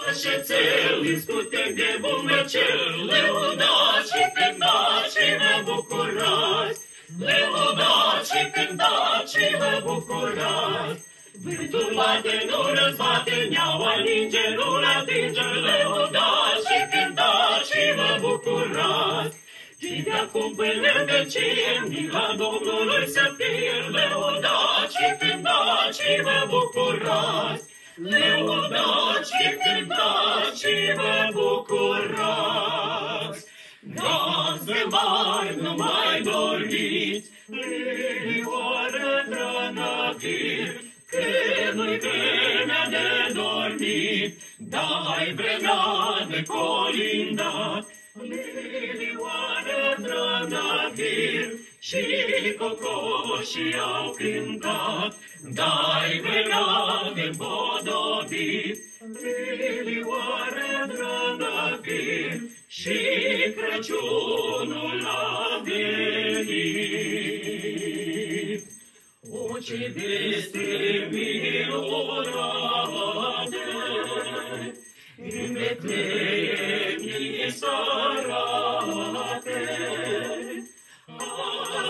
Așețel, scutec de bun vecel, lăudați și cântați și vă bucurați. Lăudați și cântați și vă bucurați. Vântul bate, nu răzbate, neaua ninge, nu-l atinge. Lăudați și cântați și vă bucurați. Și de acum până în vecie, mila Domnului să fie. Lăudați și cântați și vă bucurați. Lăudați și cântați și vă bucurați. Gazde mari, nu mai dormiți, lilioară trănăviri, că nu-i vremea de dormit, dar-i vremea de colindat. Lilioară trănăviri și cocoșii au cântat, dar-i vremea de bodobit. Lilioară trănăviri și Crăciunul a venit. O, ce veste minunată, în Betleem ni s-arate.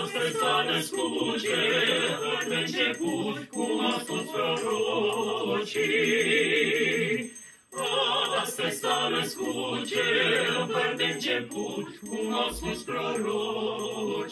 Astăzi s-a născut cel de început, cum a spus prorocii. Astăzi s-a născut cel de început, cum au spus prorocii.